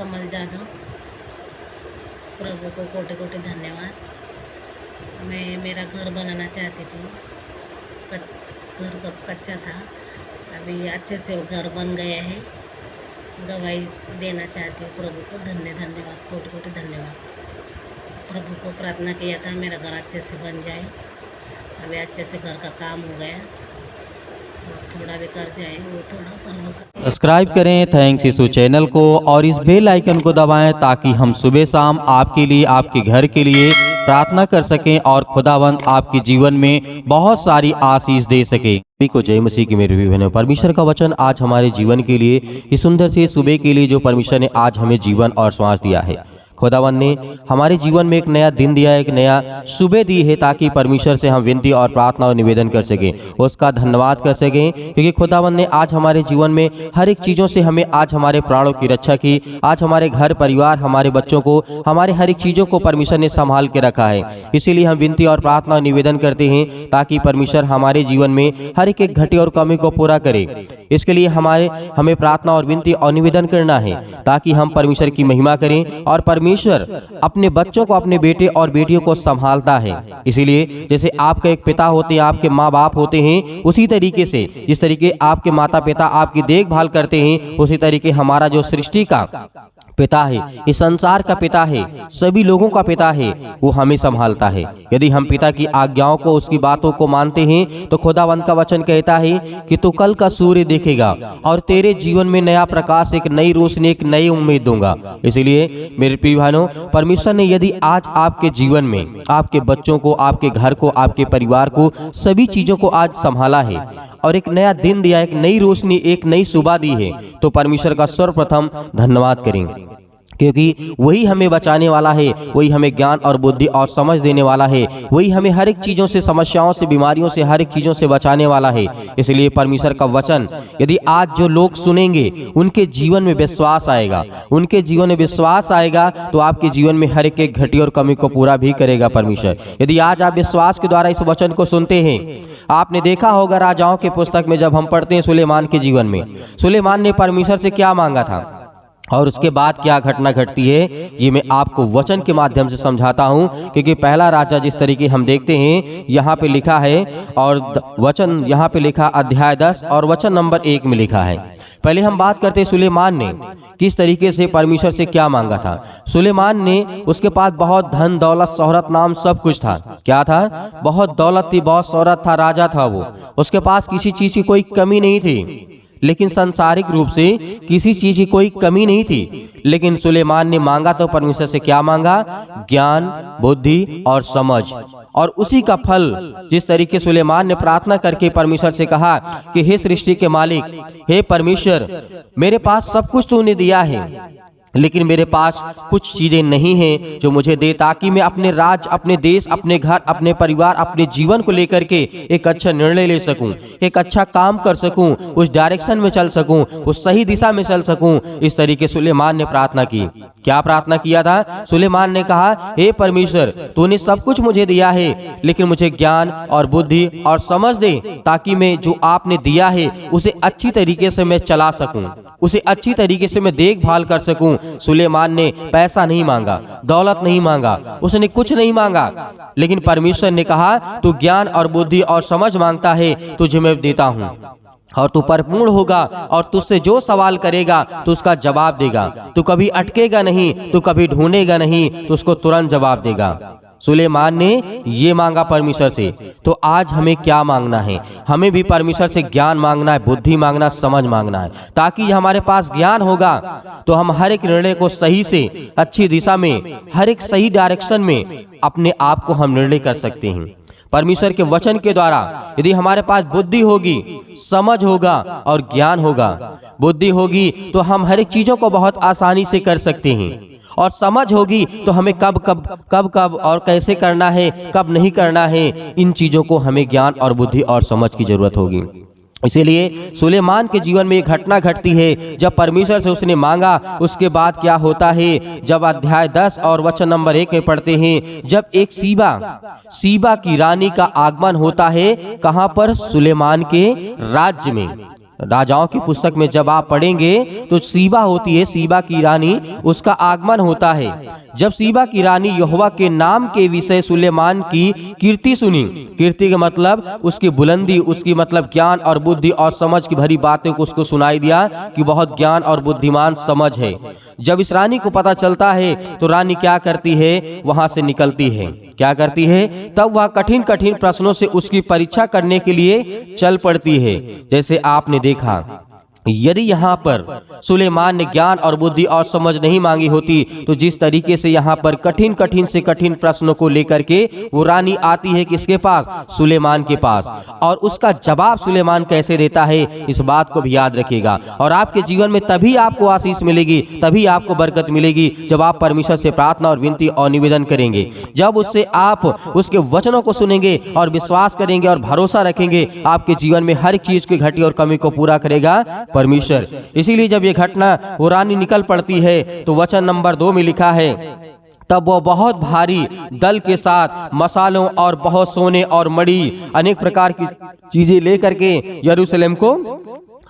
कमल जादव। प्रभु को कोटि कोटि धन्यवाद। मैं मेरा घर बनाना चाहती थी, घर सब कच्चा था, अभी अच्छे से घर बन गया है। गवाही देना चाहती हूँ प्रभु को। धन्यवाद, कोटि कोटि धन्यवाद। प्रभु को प्रार्थना किया था मेरा घर अच्छे से बन जाए, अभी अच्छे से घर का काम हो गया, थोड़ा भी कर जाए वो थोड़ा प्रभु का। सब्सक्राइब करें थैंक्स यीशु चैनल को और इस बेल आइकन को दबाएं ताकि हम सुबह शाम आपके लिए, आपके घर के लिए प्रार्थना कर सकें और खुदावंद आपके जीवन में बहुत सारी आशीष दे सके। सभी को जय मसीह की मेरे बहनों। परमेश्वर का वचन आज हमारे जीवन के लिए, इस सुंदर से सुबह के लिए जो परमेश्वर ने आज हमें जीवन और श्वास दिया है, खुदावंद ने हमारे जीवन में एक नया दिन दिया, एक नया सुबह दी है ताकि परमेश्वर से हम विनती और प्रार्थना और निवेदन कर सकें, उसका धन्यवाद कर सकें। क्योंकि खुदावंद ने आज हमारे जीवन में हर एक चीज़ों से हमें आज हमारे प्राणों की रक्षा की। आज हमारे घर परिवार, हमारे बच्चों को, हमारे हर एक चीज़ों को परमेश्वर ने संभाल के रखा है। इसीलिए हम विनती और प्रार्थना और निवेदन करते हैं ताकि परमेश्वर हमारे जीवन में हर एक घटी और कमी को पूरा करे। इसके लिए हमें प्रार्थना और विनती और निवेदन करना है ताकि हम परमेश्वर की महिमा करें। और परमेश्वर अपने बच्चों को, अपने बेटे और बेटियों को संभालता है। इसीलिए जैसे आपका एक पिता होते हैं, आपके माँ बाप होते हैं, उसी तरीके से जिस तरीके आपके माता पिता आपकी देखभाल करते हैं, उसी तरीके हमारा जो सृष्टि का पिता है, इस संसार का पिता है, सभी लोगों का पिता है, वो हमें संभालता है। यदि हम पिता की आज्ञाओं को, उसकी बातों को मानते हैं तो खुदावंद का वचन कहता है कि तू कल का सूर्य देखेगा और तेरे जीवन में नया प्रकाश, एक नई रोशनी, एक नई उम्मीद दूंगा। इसलिए मेरे प्रिय भाइयों, परमेश्वर ने यदि आज आपके जीवन में, आपके बच्चों को, आपके घर को, आपके परिवार को, सभी चीजों को आज संभाला है और एक नया दिन दिया, एक नई रोशनी, एक नई सुबह दी है, तो परमेश्वर का सर्वप्रथम धन्यवाद करें। क्योंकि वही हमें बचाने वाला है, वही हमें ज्ञान और बुद्धि और समझ देने वाला है, वही हमें हर एक चीज़ों से, समस्याओं से, बीमारियों से, हर एक चीज़ों से बचाने वाला है। इसलिए परमेश्वर का वचन यदि आज जो लोग सुनेंगे उनके जीवन में विश्वास आएगा, उनके जीवन में विश्वास आएगा तो आपके जीवन में हर एक घटी और कमी को पूरा भी करेगा परमेश्वर। यदि आज आप विश्वास के द्वारा इस वचन को सुनते हैं, आपने देखा होगा राजाओं के पुस्तक में जब हम पढ़ते हैं सुलेमान के जीवन में, सुलेमान ने परमेश्वर से क्या मांगा था और उसके बाद क्या घटना घटती है, ये मैं आपको वचन के माध्यम से समझाता हूं। क्योंकि पहला राजा जिस तरीके हम देखते हैं यहाँ पे लिखा है, और वचन यहाँ पे लिखा अध्याय 10 और वचन नंबर 1 में लिखा है। पहले हम बात करते हैं सुलेमान ने किस तरीके से परमेश्वर से क्या मांगा था। सुलेमान ने, उसके पास बहुत धन दौलत शोहरत नाम सब कुछ था। क्या था? बहुत दौलत थी, बहुत शोहरत था, राजा था वो। उसके पास किसी चीज की कोई कमी नहीं थी, लेकिन सांसारिक रूप से किसी चीज की कोई कमी नहीं थी। लेकिन सुलेमान ने मांगा तो परमेश्वर से क्या मांगा? ज्ञान, बुद्धि और समझ। और उसी का फल जिस तरीके सुलेमान ने प्रार्थना करके परमेश्वर से कहा कि हे सृष्टि के मालिक, हे परमेश्वर, मेरे पास सब कुछ तूने दिया है, लेकिन मेरे पास कुछ चीजें नहीं हैं जो मुझे दे, ताकि मैं अपने राज्य, अपने देश, अपने घर, अपने परिवार, अपने जीवन को लेकर के एक अच्छा निर्णय ले सकूं, एक अच्छा काम कर सकूं, उस डायरेक्शन में चल सकूं, उस सही दिशा में चल सकूं। इस तरीके सुलेमान ने प्रार्थना की। क्या प्रार्थना किया था? सुलेमान ने कहा, हे परमेश्वर, तूने सब कुछ मुझे दिया है, लेकिन मुझे ज्ञान और बुद्धि और समझ दे, ताकि मैं जो आपने दिया है उसे अच्छी तरीके से मैं चला सकूं, उसे अच्छी तरीके से मैं देखभाल कर सकूं। सुलेमान ने पैसा नहीं मांगा, दौलत नहीं मांगा, उसने कुछ नहीं मांगा, लेकिन परमेश्वर ने कहा तू ज्ञान और बुद्धि और समझ मांगता है, तुझे मैं देता हूं और तू परिपूर्ण होगा, और तुझसे जो सवाल करेगा तो उसका जवाब देगा। तू कभी अटकेगा नहीं, तू कभी ढूंढेगा नहीं, तो उसको तुरंत जवाब देगा। सुलेमान ने ये मांगा परमेश्वर से। तो आज हमें क्या मांगना है? हमें भी परमेश्वर से ज्ञान मांगना है, बुद्धि मांगना, समझ मांगना है, ताकि हमारे पास ज्ञान होगा तो हम हर एक निर्णय को सही से, अच्छी दिशा में, हर एक सही डायरेक्शन में अपने आप को हम निर्णय कर सकते हैं। परमेश्वर के वचन के द्वारा यदि हमारे पास बुद्धि होगी, समझ होगा और ज्ञान होगा, बुद्धि होगी तो हम हर एक चीजों को बहुत आसानी से कर सकते हैं, और समझ होगी तो हमें कब और कैसे करना है, कब नहीं करना है, इन चीजों को हमें ज्ञान और बुद्धि और समझ की जरूरत होगी। इसीलिए सुलेमान के जीवन में एक घटना घटती है। जब परमेश्वर से उसने मांगा, उसके बाद क्या होता है? जब अध्याय 10 और वचन नंबर 1 में पढ़ते हैं, जब एक सीबा की रानी का आगमन होता है, कहां पर? सुलेमान के राज्य में। राजाओं की पुस्तक में जब आप पढ़ेंगे तो सीबा होती है, सीबा की रानी, उसका आगमन होता है। जब सीबा की रानी यहोवा के नाम के विषय सुलेमान की कीर्ति सुनी, कीर्ति का मतलब उसकी बुलंदी, उसकी मतलब ज्ञान और बुद्धि और समझ की भरी बातें को उसको सुनाई दिया कि बहुत ज्ञान और बुद्धिमान समझ है। जब इस रानी को पता चलता है तो रानी क्या करती है, वहां से निकलती है। क्या करती है? तब वह कठिन कठिन प्रश्नों से उसकी परीक्षा करने के लिए चल पड़ती है। जैसे आपने देखा, यदि यहाँ पर सुलेमान ने ज्ञान और बुद्धि और समझ नहीं मांगी होती तो जिस तरीके से यहाँ पर कठिन कठिन से कठिन प्रश्नों को लेकर के वो रानी आती है किसके पास? सुलेमान के पास। और उसका जवाब सुलेमान कैसे देता है, इस बात को भी याद रखिएगा। और आपके जीवन में तभी आपको आशीष मिलेगी, तभी आपको बरकत मिलेगी जब आप परमेश्वर से प्रार्थना और विनती और निवेदन करेंगे। जब उससे आप उसके वचनों को सुनेंगे और विश्वास करेंगे और भरोसा रखेंगे, आपके जीवन में हर चीज की घटी और कमी को पूरा करेगा परमेश्वर। इसीलिए जब ये घटना वो रानी निकल पड़ती है तो वचन नंबर 2 में लिखा है, तब वो बहुत भारी दल के साथ मसालों और बहुत सोने और मणि अनेक प्रकार की चीजें लेकर के यरूशलेम को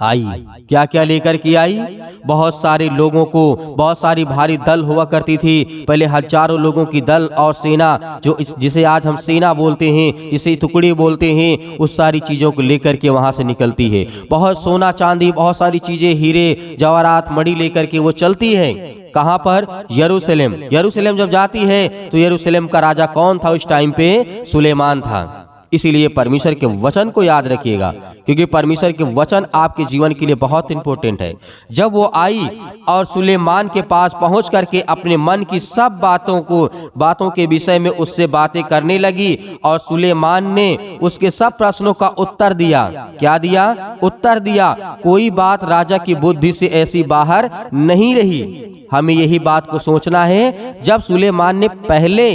आई। क्या क्या लेकर के आई? बहुत सारे लोगों को, बहुत सारी भारी दल हुआ करती थी। पहले हजारों लोगों की दल और सेना, जिसे आज हम सेना बोलते हैं, जिसे टुकड़ी बोलते हैं, उस सारी चीजों को लेकर के वहां से निकलती है। बहुत सोना चांदी, बहुत सारी चीजें, हीरे जवाहरात मणि लेकर के वो चलती है। कहां पर? यरूशलेम। यरूशलेम जब जाती है तो यरूशलेम का राजा कौन था उस टाइम पे? सुलेमान था। इसीलिए परमेश्वर के वचन को याद रखिएगा, क्योंकि परमेश्वर के वचन आपके जीवन के लिए बहुत इंपॉर्टेंट है। जब वो आई और सुलेमान के पास पहुंच करके अपने मन की सब बातों के विषय में उससे बातें करने लगी और सुलेमान ने उसके सब प्रश्नों का उत्तर दिया। क्या दिया? उत्तर दिया। कोई बात राजा की बुद्धि से ऐसी बाहर नहीं रही। हमें यही बात को सोचना है। जब सुलेमान ने पहले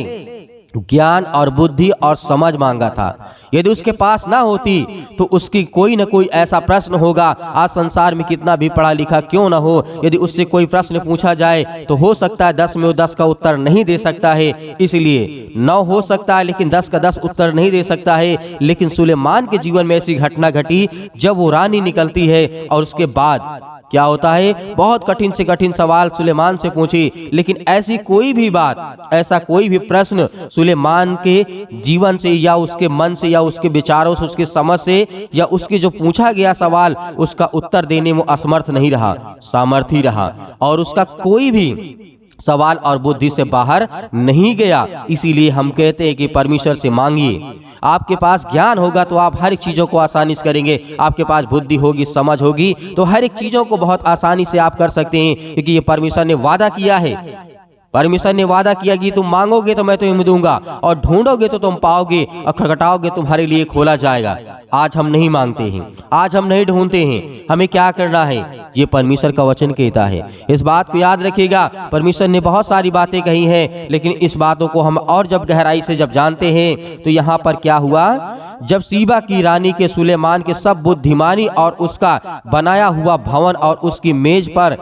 ज्ञान और बुद्धि और समझ मांगा था, यदि उसके पास ना होती तो उसकी कोई न कोई ऐसा प्रश्न होगा। आज संसार में कितना भी पढ़ा लिखा क्यों ना हो, यदि उससे कोई प्रश्न पूछा जाए तो हो सकता है 10 में वो 10 का उत्तर नहीं दे सकता है। इसलिए 9 हो सकता है लेकिन 10 का 10 उत्तर नहीं दे सकता है। लेकिन सुलेमान के जीवन में ऐसी घटना घटी जब वो रानी निकलती है और उसके बाद क्या होता है? बहुत कठिन से कठिन सवाल सुलेमान से पूछी, लेकिन ऐसी कोई भी बात, ऐसा कोई भी प्रश्न सुलेमान के जीवन से या उसके मन से या उसके विचारों से, उसके समझ से या उसके जो पूछा गया सवाल, उसका उत्तर देने में असमर्थ नहीं रहा, सामर्थी रहा। और उसका कोई भी सवाल और बुद्धि से बाहर नहीं गया। इसीलिए हम कहते हैं कि परमेश्वर से मांगिए। आपके पास ज्ञान होगा तो आप हर एक चीजों को आसानी से करेंगे। आपके पास बुद्धि होगी, समझ होगी, तो हर एक चीजों को बहुत आसानी से आप कर सकते हैं, क्योंकि ये परमेश्वर ने वादा किया है। परमेश्वर ने वादा किया कि तुम मांगोगे तो मैं तुम्हें दूंगा, और ढूंढोगे तो तुम पाओगे, और खटखटाओगे तुम्हारे लिए खोला जाएगा। आज हम नहीं मांगते हैं, आज हम नहीं ढूंढते हैं। हमें क्या करना है? ये परमेश्वर का वचन कहता है। इस बात को याद रखिएगा। परमेश्वर ने बहुत सारी बातें कही हैं, लेकिन इस बातों को हम और जब गहराई से जब जानते हैं तो यहाँ पर क्या हुआ? जब सीबा की रानी के सुलेमान के सब बुद्धिमानी और उसका बनाया हुआ भवन और उसकी मेज पर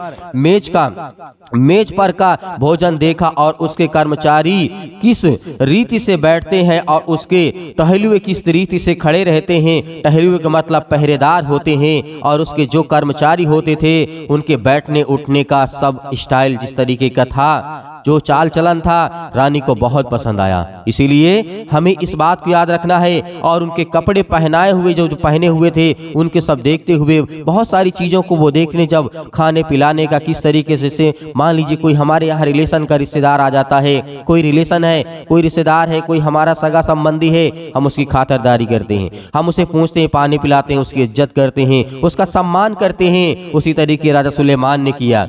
का भोजन देखा, और उसके कर्मचारी किस रीति से बैठते हैं और उसके टहलुए किस रीति से खड़े रहते हैं। टहलुए का मतलब पहरेदार होते हैं, और उसके जो कर्मचारी होते थे उनके बैठने उठने का सब स्टाइल जिस तरीके का था, जो चाल चलन था, रानी को बहुत पसंद आया। इसीलिए हमें इस बात को याद रखना है। और उनके कपड़े पहनाए हुए जो पहने हुए थे, उनके सब देखते हुए बहुत सारी चीजों को वो देखने, जब खाने पिलाने का किस तरीके से मान लीजिए कोई हमारे यहाँ रिलेशन का रिश्तेदार आ जाता है, कोई रिलेशन है, कोई रिश्तेदार है, कोई हमारा सगा संबंधी है, हम उसकी खातिरदारी करते हैं, हम उसे पूछते हैं, पानी पिलाते हैं, उसकी इज्जत करते हैं, उसका सम्मान करते हैं। उसी तरीके राजा सुलेमान ने किया।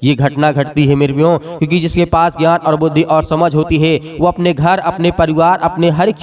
ये घटना घटती है मेरे प्रियो, क्योंकि जिसके पास ज्ञान और बुद्धि और समझ होती है, वो अपने घर, अपने परिवार, अपने हर एक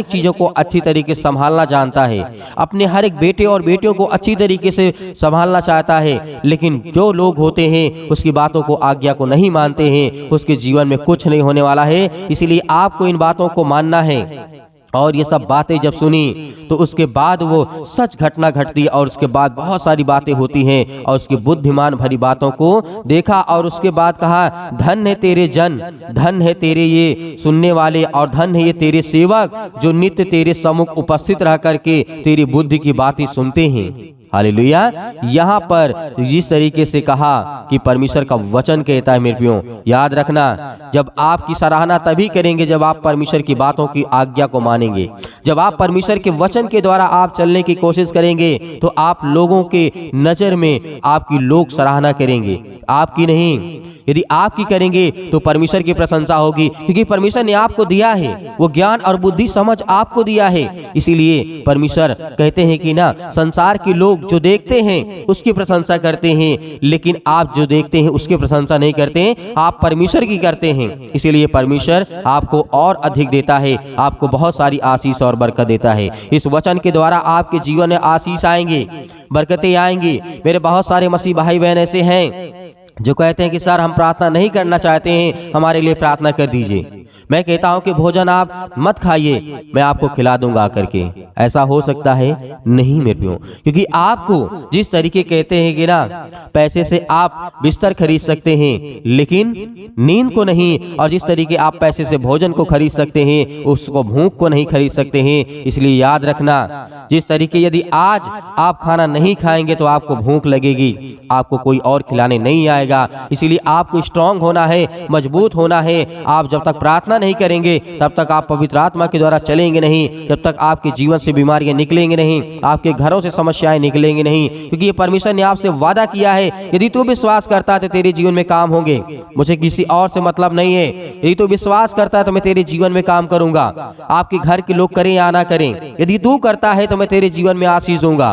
चीजों को अच्छी तरीके से संभालना जानता है। अपने हर एक बेटे और बेटियों को अच्छी तरीके से संभालना चाहता है। लेकिन जो लोग होते हैं उसकी बातों को, आज्ञा को नहीं मानते हैं, उसके जीवन में कुछ नहीं होने वाला है। इसीलिए आपको इन बातों को मानना है। और ये सब बातें जब सुनी तो उसके बाद वो सच घटना घटती, और उसके बाद बहुत सारी बातें होती हैं, और उसकी बुद्धिमान भरी बातों को देखा। और उसके बाद कहा, धन है तेरे जन, धन है तेरे ये सुनने वाले, और धन है ये तेरे सेवक जो नित्य तेरे सम्मुख उपस्थित रह करके तेरी बुद्धि की बातें सुनते हैं। हालेलुया। यहाँ पर जिस तरीके से कहा कि परमेश्वर का वचन कहता है, मेरे प्रियो याद रखना, जब आपकी सराहना तभी करेंगे जब आप परमेश्वर की बातों की आज्ञा को मानेंगे। जब आप परमेश्वर के वचन के द्वारा आप चलने की कोशिश करेंगे तो आप लोगों के नजर में आपकी लोग सराहना करेंगे, आपकी नहीं। यदि आपकी करेंगे तो परमेश्वर की प्रशंसा होगी, क्योंकि परमेश्वर ने आपको दिया है, वो ज्ञान और बुद्धि समझ आपको दिया है। इसीलिए परमेश्वर कहते हैं कि ना, संसार के लोग जो देखते हैं उसकी प्रशंसा करते हैं, लेकिन आप जो देखते हैं उसकी प्रशंसा नहीं करते हैं, आप परमेश्वर की करते हैं। इसीलिए परमेश्वर आपको और अधिक देता है, आपको बहुत सारी आशीष और बरकत देता है। इस वचन के द्वारा आपके जीवन में आशीष आएंगे, बरकतें आएंगी। मेरे बहुत सारे मसीह भाई बहन ऐसे हैं जो कहते हैं कि सर हम प्रार्थना नहीं करना चाहते हैं, हमारे लिए प्रार्थना कर दीजिए। मैं कहता हूं कि भोजन आप मत खाइए, मैं आपको खिला दूंगा आकर के। ऐसा हो सकता है? नहीं मेरे प्रियो, क्योंकि आपको जिस तरीके कहते हैं कि ना, पैसे से आप बिस्तर खरीद सकते हैं लेकिन नींद को नहीं, और जिस तरीके आप पैसे से भोजन को खरीद सकते हैं उसको भूख को नहीं खरीद सकते हैं। इसलिए याद रखना, जिस तरीके यदि आज आप खाना नहीं खाएंगे तो आपको भूख लगेगी, आपको कोई और खिलाने नहीं आएगा। इसीलिए आपको स्ट्रांग होना है, मजबूत होना है। आप जब तक प्रार्थना नहीं करेंगे तब तक आप पवित्र आत्मा के द्वारा चलेंगे नहीं, जब तक आपके जीवन से बीमारियां निकलेंगे नहीं, आपके घरों से समस्याएं निकलेंगी नहीं, क्योंकि ये परमेश्वर ने आपसे वादा किया है, यदि तू विश्वास करता है तो तेरे जीवन में काम होंगे। मुझे किसी और से मतलब नहीं है, यदि तू विश्वास करता है तो मैं तेरे जीवन में काम करूंगा। आपके घर के लोग करें या ना करें, यदि तू करता है तो मैं तेरे जीवन में आशीष दूंगा,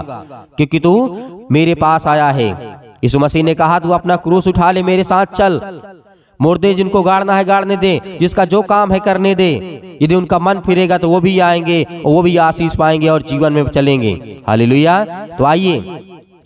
क्योंकि तू मेरे पास आया है। यीशु मसीह ने कहा, तू अपना क्रूस उठा ले, मेरे साथ चल। मुर्दे जिनको गाड़ना है गाड़ने दे, जिसका जो काम है करने दे। यदि उनका मन फिरेगा तो वो भी आएंगे और वो भी आशीष पाएंगे और जीवन में चलेंगे। हालेलुया। तो आइए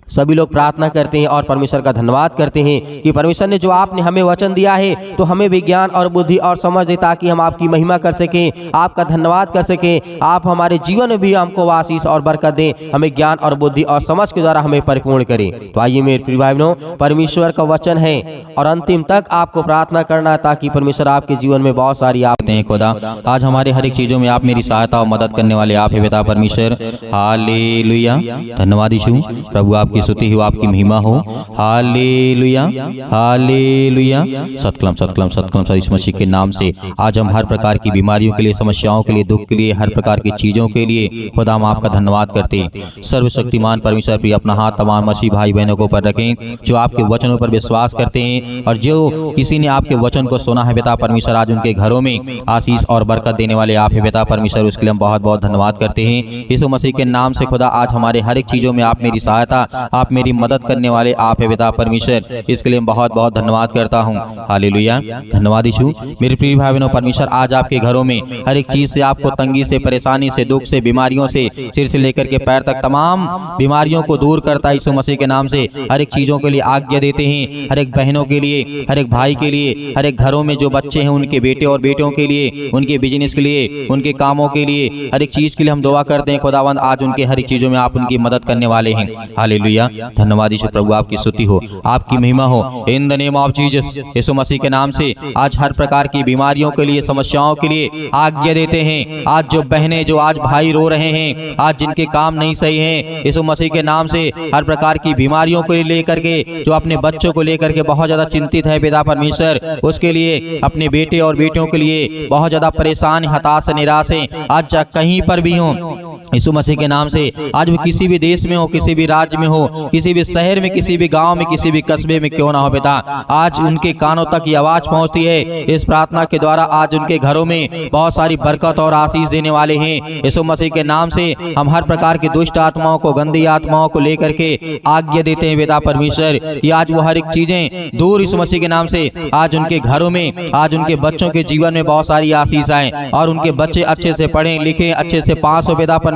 सभी लोग प्रार्थना करते हैं और परमेश्वर का धन्यवाद करते हैं कि परमेश्वर ने जो आपने हमें वचन दिया है तो हमें भी ज्ञान और बुद्धि और समझ दे, ताकि हम आपकी महिमा कर सकें, आपका धन्यवाद कर सकें। आप हमारे जीवन में भी हमको आशीष और बरकत दें, हमें ज्ञान और बुद्धि और समझ के द्वारा हमें परिपूर्ण करें। तो आइए मेरे प्रिय भाई बहनों, परमेश्वर का वचन है और अंतिम तक आपको प्रार्थना करना है ताकि परमेश्वर आपके जीवन में बहुत सारी आप हैं। खुदा आज हमारे हर एक चीजों में आप मेरी सहायता और मदद करने वाले आप है पिता परमेश्वर। हालेलुया। धन्यवाद यीशु प्रभु, आपकी स्तुति हो, आपकी महिमा हो। Hallelujah hallelujah. सतकलम सतकलम सतकलम सर यीशु मसीह के नाम से आज हम हर प्रकार की बीमारियों के लिए, समस्याओं के लिए, दुख के लिए, हर प्रकार की चीजों के लिए खुदा हम आपका धन्यवाद करते हैं। सर्वशक्तिमान परमेश्वर भी अपना हाथ तमाम मसीह भाई बहनों को पर रखें जो आपके वचनों पर विश्वास करते हैं, और जो किसी ने आपके वचन को सुना है पिता परमेश्वर, आज उनके घरों में आशीष और बरकत देने वाले आप है पिता परमेश्वर। उसके लिए हम बहुत बहुत धन्यवाद करते हैं यीशु मसीह के नाम से। खुदा आज हमारे हर एक चीजों में आप मेरी सहायता, आप मेरी मदद करने वाले आप है पिता परमेश्वर। इसके लिए बहुत बहुत धन्यवाद करता हूँ। हालेलुया। धन्यवाद यीशु। मेरे प्रिय भाई बहनों, परमेश्वर आज आपके घरों में हर एक चीज से, आपको तंगी से, परेशानी से, दुख से, बीमारियों से, सिर से लेकर के पैर तक तमाम बीमारियों को दूर करता है यीशु मसीह के नाम से। हर एक चीजों के लिए आज्ञा देते हैं, हर एक बहनों के लिए, हर एक भाई के लिए, हर एक घरों में जो बच्चे हैं उनके बेटे और बेटियों के लिए, उनके बिजनेस के लिए, उनके कामों के लिए, हर एक चीज के लिए हम दुआ करते हैं। खुदावंद आज उनके हर एक चीजों में आप उनकी मदद करने वाले हैं। हालेलुया। धन्यवाद यीशु प्रभु, आपकी स्तुति हो, आपकी महिमा हो। In the name of Jesus Yeshu Masih के नाम से आज हर प्रकार की बीमारियों के लिए, समस्याओं के लिए आज्ञा देते हैं। आज जो बहनें, जो आज भाई रो रहे हैं, आज जिनके काम नहीं सही हैं, यीशु मसीह के नाम से हर प्रकार की बीमारियों को लेकर के, जो अपने बच्चों को लेकर के बहुत ज्यादा चिंतित है पिता परमेश्वर, उसके लिए, अपने बेटे और बेटियों के लिए बहुत ज्यादा परेशान, हताश, निराश हैं, आज कहीं पर भी हों यीशु मसीह के नाम से, आज वो किसी भी देश में हो, किसी भी राज्य में हो, किसी भी शहर में, किसी भी गांव में, किसी भी कस्बे में क्यों ना हो पिता, आज उनके कानों तक ये आवाज पहुंचती है। इस प्रार्थना के द्वारा आज उनके घरों में बहुत सारी बरकत और आशीष देने वाले हैं यीशु मसीह के नाम से। हम हर प्रकार की दुष्ट आत्माओं को, गंदी आत्माओं को लेकर के आज्ञा देते हैं पिता परमेश्वर कि आज वो हर एक चीजें दूर यीशु मसीह के नाम से, आज उनके घरों में, आज उनके बच्चों के जीवन में बहुत सारी आशीष आए और उनके बच्चे अच्छे से पढ़ें लिखें, अच्छे से पास हो पिता परमेश्वर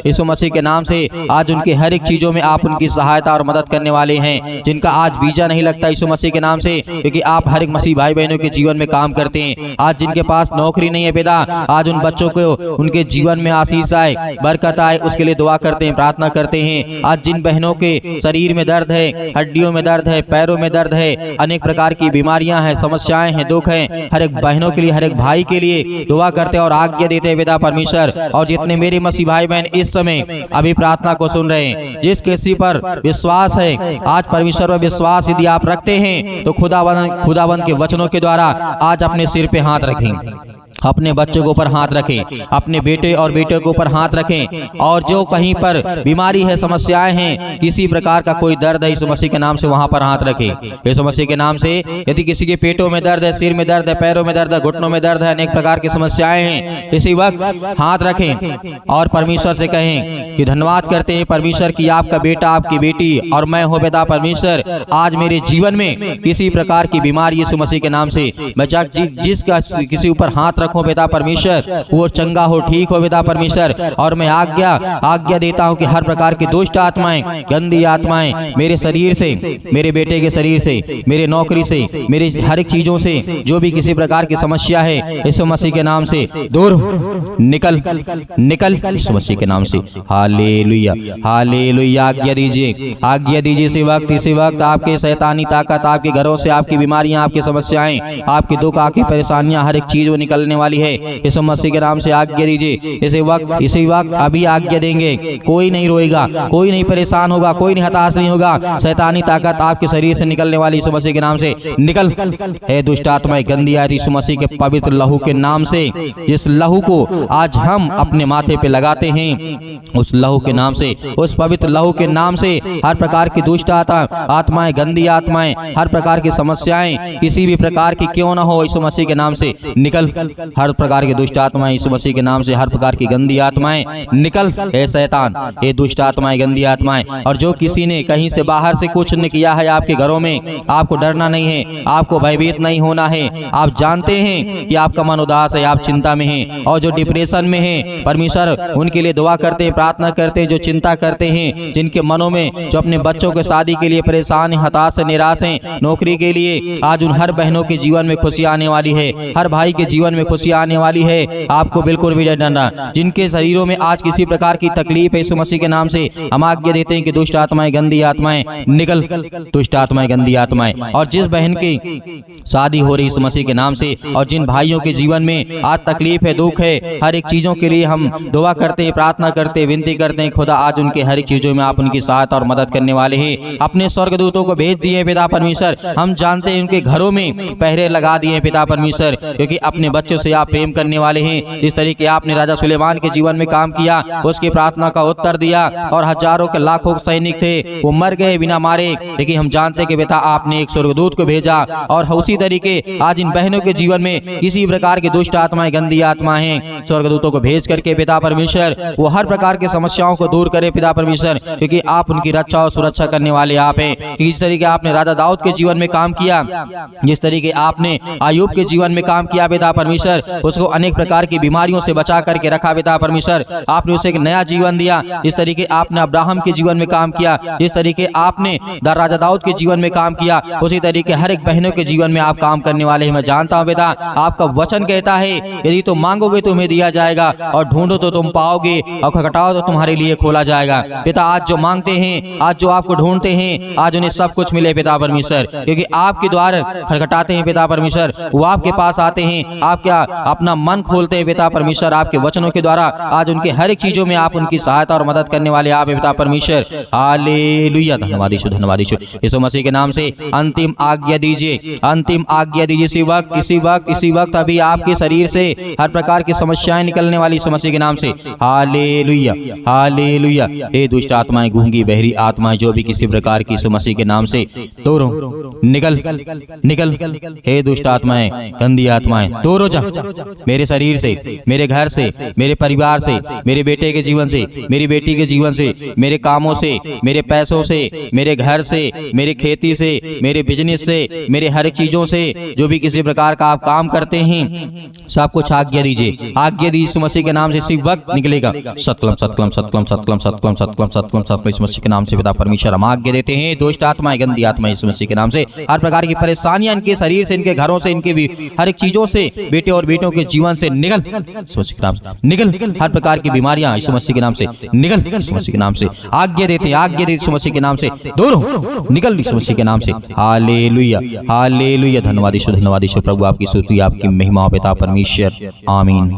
यीशु मसीह के नाम से। आज उनके हर एक चीजों में आप उनकी उनकी सहायता और मदद करने वाले हैं, जिनका आज वीजा नहीं लगता यीशु मसीह के नाम से, क्योंकि आप हर एक मसीह भाई बहनों के जीवन में काम करते हैं। आज जिनके पास नौकरी नहीं है पिता, आज उन बच्चों को उनके जीवन में आशीष आए, बरकत आए, उसके लिए दुआ करते हैं, प्रार्थना करते हैं। आज जिन बहनों के शरीर में दर्द है, हड्डियों में दर्द है, पैरों में दर्द है, अनेक प्रकार की बीमारियां हैं, समस्याएं हैं, दुख हैं, हर एक बहनों के लिए, हर एक भाई के लिए दुआ करते और आज्ञा देते हैं पिता परमेश्वर। और जितने मेरे मसीह भाई बहन इस समय अभी प्रार्थना को सुन रहे हैं, जिस किसी पर विश्वास है, आज परमेश्वर पर विश्वास यदि आप रखते हैं तो खुदावंद के वचनों के द्वारा आज अपने सिर पे हाथ रखें, अपने बच्चों के ऊपर हाथ रखें, अपने बेटे और बेटे के ऊपर हाथ रखें। और जो कहीं पर बीमारी है, समस्याएं हैं, किसी प्रकार का कोई दर्द है, यीशु मसीह के नाम से वहां पर हाथ रखें। यीशु मसीह के नाम से यदि किसी के पेटों में दर्द है, सिर में दर्द है, पैरों में दर्द है, घुटनों में दर्द है, अनेक प्रकार की समस्याएं हैं, इसी वक्त हाथ रखें और परमेश्वर से कहें कि धन्यवाद करते हैं परमेश्वर की आपका बेटा, आपकी बेटी और मैं हूँ पिता परमेश्वर। आज मेरे जीवन में किसी प्रकार की बीमारी यीशु मसीह के नाम से मैं जिसका किसी ऊपर हाथ रखूं पिता परमेश्वर, वो चंगा हो, ठीक हो पिता परमेश्वर। और मैं आज्ञा देता हूं कि हर प्रकार की दुष्ट आत्माएं, गंदी आत्माएं मेरे शरीर से, मेरे बेटे के शरीर से, मेरे नौकरी से, मेरी हर एक चीजों से जो भी किसी प्रकार की समस्या है, यीशु मसीह के नाम से दूर निकल यीशु मसीह के नाम से। Hallelujah, hallelujah. आज्ञा दीजिए इसी वक्त आपके शैतानी ताकत, आपके घरों से आपकी बीमारियां, आपकी समस्याएं, आपके दुख, आपकी परेशानियां, हर एक चीज वो निकलने वाली है। यीशु मसीह के नाम से आज्ञा दीजिए इसी वक्त अभी आज्ञा देंगे। कोई नहीं रोएगा, कोई नहीं परेशान होगा, कोई नहीं हताश नहीं होगा। शैतानी ताकत आपके शरीर से निकलने वाली यीशु मसीह के नाम से निकल। हे दुष्ट आत्माएं, गंदी आत्माएं, यीशु मसीह के पवित्र लहू के नाम से, जिस लहू को आज हम अपने माथे पे लगाते हैं, उस लहू के नाम से, उस पवित्र लहू के नाम से हर प्रकार की दुष्ट आत्माएं, गंदी आत्माएं, हर प्रकार की समस्याएं किसी भी प्रकार की क्यों ना हो, यीशु मसीह के नाम से निकल। हर प्रकार की दुष्ट आत्माएं यीशु मसीह के नाम से, हर प्रकार की गंदी आत्माएं निकल। हे शैतान, हे दुष्ट आत्माएं, गंदी आत्माएं। और जो किसी ने कहीं से बाहर से कुछ न किया है आपके घरों में, आपको डरना नहीं है, आपको भयभीत नहीं होना है। आप जानते हैं कि आपका मन उदास है, आप चिंता में हैं, और जो डिप्रेशन में है, परमेश्वर उनके लिए दुआ करते हैं, प्रार्थना करते हैं। जो चिंता करते हैं, जिनके मनों में, जो अपने बच्चों के शादी के लिए परेशान है, हताश है, निराश है, नौकरी के लिए, आज उन हर बहनों के जीवन में खुशी आने वाली है, हर भाई के जीवन में खुशी आने वाली है। आपको बिल्कुल भी डरना, जिनके शरीरों में आज किसी प्रकार की तकलीफ है, यीशु मसीह के नाम से हम आज्ञा देते हैं कि दुष्ट आत्माएं, गंदी आत्माएं निकल, दुष्ट आत्माएं, गंदी आत्माएं। और जिस बहन की शादी हो रही यीशु मसीह के नाम से, और जिन भाइयों के जीवन में आज तकलीफ है, दुख है, हर एक चीजों के लिए हम दुआ करते हैं, प्रार्थना करते हैं, विनती करते हैं। खुदा आज उनके हर एक चीजों में आप उनकी सहायता और मदद करने वाले हैं। अपने स्वर्गदूतों को भेज दिए पिता परमेश्वर। हम जानते हैं उनके घरों में पहरे लगा दिए पिता परमेश्वर, क्योंकि अपने बच्चों से आप प्रेम करने वाले हैं। जिस तरीके आपने राजा सुलेमान के जीवन में काम किया, उसकी प्रार्थना का उत्तर दिया, और हजारों के लाखों सैनिक थे, वो मर गए बिना मारे, लेकिन हम जानते हैं कि बेटा आपने एक स्वर्गदूत को भेजा। और उसी तरीके आज इन बहनों के जीवन में किसी प्रकार की दुष्ट आत्माएं, गंदी आत्माएं, स्वर्गदूतों को भेज करके पिता परमेश्वर वो हर प्रकार की समस्याओं को दूर करे पिता परमेश्वर, क्योंकि आप उनकी रक्षा और सुरक्षा करने वाले आप हैं। जिस तरीके आपने राजा दाऊद के जीवन में काम किया, जिस तरीके आपने आयूब के जीवन में काम किया पिता परमेश्वर, उसको अनेक प्रकार की बीमारियों से बचा करके रखा पिता परमेश्वर, आपने उसे एक नया जीवन दिया। जिस तरीके आपने अब्राहम के जीवन में काम किया, जिस तरीके आपने राजा दाऊद के जीवन में काम किया, उसी तरीके हर एक बहनों के जीवन में आप काम करने वाले हैं। मैं जानता हूँ पिता, आपका वचन कहता है यदि तुम मांगोगे तुम्हें दिया जाएगा, और ढूंढो तो तुम पाओगे, और खटखटाओ तो तुम्हारे लिए खोला जाएगा। पिता आज जो मांगते हैं, आज जो आपको ढूंढते हैं, आज उन्हें सब कुछ मिले पिता परमेश्वर, क्योंकि आपके द्वार खटखटाते हैं पिता परमेश्वर, वो आपके पास आते हैं, आप क्या अपना मन खोलते हैं पिता परमेश्वर। आपके वचनों के द्वारा आज उनके हर एक चीजों में आप उनकी सहायता और मदद करने वाले आप पिता परमेश्वर। हालेलुया, धन्यवाद यीशु मसीह के नाम से अंतिम आज्ञा दीजिए, अंतिम आज्ञा दीजिए। इसी वक्त अभी आपके शरीर से हर प्रकार की समस्याएं निकलने वाली यीशु मसीह के नाम से। Hallelujah, hallelujah. हे दुष्ट आत्माएं, गूंगी बहरी आत्माएं, जो भी किसी प्रकार की यीशु मसीह के नाम से दूर हो, निकल। हे दुष्ट आत्माएं, गंदी आत्माएं, दूर हो जा। मेरे शरीर से, मेरे घर से, मेरे परिवार से, मेरे बेटे के जीवन से, मेरी बेटी के जीवन से, मेरे कामों से, मेरे पैसों से, मेरे घर से, मेरे खेती से, मेरे बिजनेस से, मेरे हर चीजों से, जो भी किसी प्रकार का आप काम करते हैं सब कुछ आज्ञा दीजिए। आज्ञा दीजिए यीशु मसीह के नाम से इसी वक्त निकलेगा। सतलम सतलम सतलम सतलम सतलम सतलम सतलम सतलम यीशु मसीह के नाम से पिता परमेश्वर हम आज्ञा देते हैं। दुष्ट आत्माएं, गंदी आत्मा यीशु मसीह के नाम से, हर प्रकार की परेशानियां इनके शरीर से, इनके घरों से, इनके भी हर एक चीजों से, बेटे और बेटों के जीवन से निकल यीशु मसीह के नाम से निकल। हर प्रकार की बीमारियां यीशु मसीह के नाम से निकल यीशु मसीह के नाम से। आज्ञा देते हैं, आज्ञा देते यीशु मसीह के नाम से दूर हो, निकल यीशु मसीह के नाम से। Hallelujah hallelujah. धन्यवाद यीशु, धन्यवाद यीशु। प्रभु आपकी स्तुति, आपकी महिमा पिता परमेश्वर। आमीन।